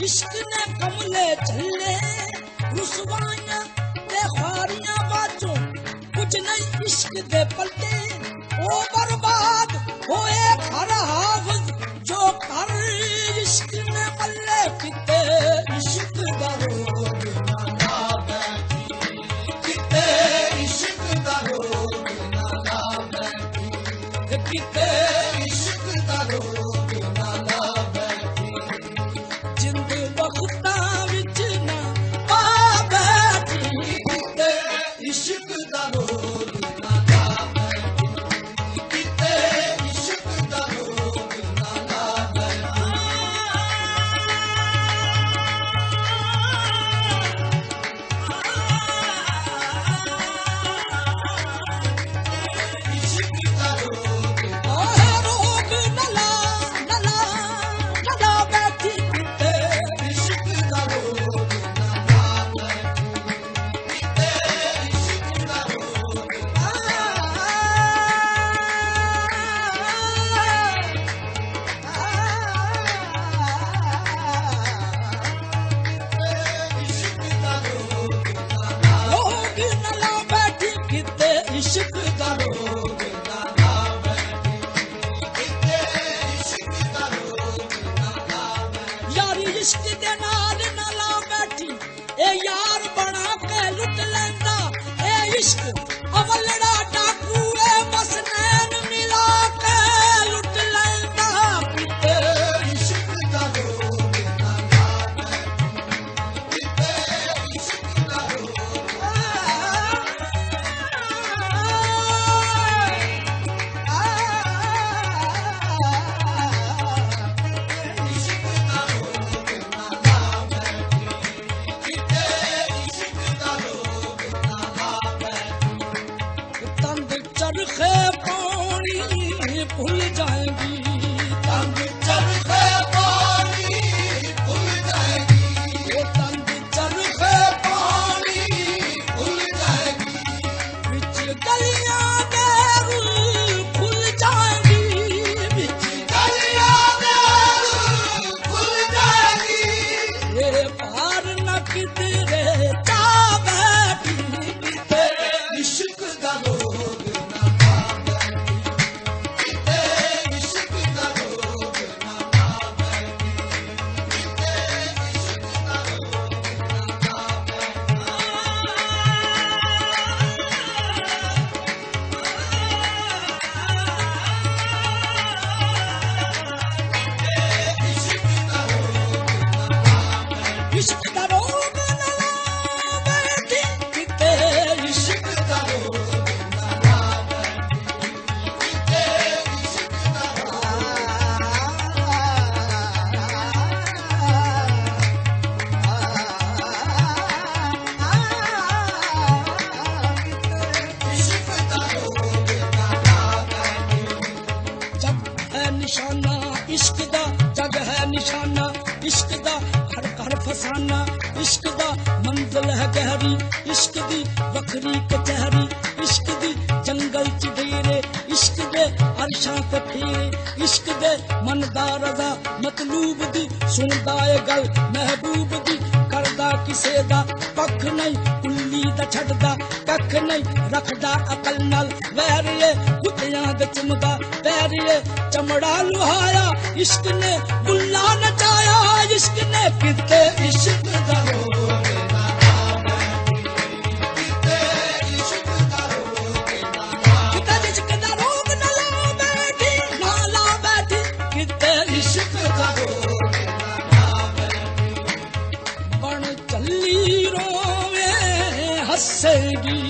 इश्क ने कमले झल्ले रुसवाइयां ते ख्वारियां बाजों कुछ नहीं इश्क दे पल्ले ओ बर्बाद होए हर हाफिज जो कर इश्क ने मल्ले किते इश्क दा रोग ना बैठी किते इश्क दा रोग ना बैठी किते इश्क दा रोग ना इश्क दा रोग ना बैठी किते इश्क दा रोग ना बैठी इश्क दा रोग नला नला नला बैठी किते इश्क दा रोग ना बैठी इश्क दा रोग ना बैठी किते इश्क दा रोग ना बैठी यारी इश्क दे नाल ना ला बैठी ए यार बना के लुट लैंदा ए इश्क अवलड़ा डाकू ए बस नैन मिला के लुट लैंदा किते इश्क दा रोग ना बैठी किते इश्क दा रोग चरखे पानी भूल जाएगी तंग चरखे पानी भूल जाएगी तंग चरखे पानी भूल जाएगी बिच गलियां में भूल जाएगी बिच गलियां में भूल जाएगी ये पार न किधरे जा बैठी किते इश्क दा रोग इश्क दा रोग ना बैठी किते इश्क दा रोग ना बैठी किते इश्क दा इश्क दा रोग ना बैठी जग है निशाना इश्क दा जग है निशाना इश्क दा घर फसाना इश्क दा मंजिल है गहरी इश्क दी वखरी कचहरी इश्क दी जंगल च डेरे इश्क दे अरशां ते फेरे इश्क दे मन दा रज़ा मतलूब दी सुनदा ए गल महबूब दी करदा किसे दा पख नहीं कुल्ली दा छड्डदा कख नहीं रखदा अकल नाल वैरिए कुत्तियां दे चुमदा पैरिए चमड़ा लुहाया इश्क ने बुल्ला नचाया इश्क ने किते इश्क दा रोग ना बैठी किते इश्क दा रोग ना किते इश्क दा रोग ना ला बैठी किते इश्क दा रोग ना बैठी बन चली रोवे हसेगी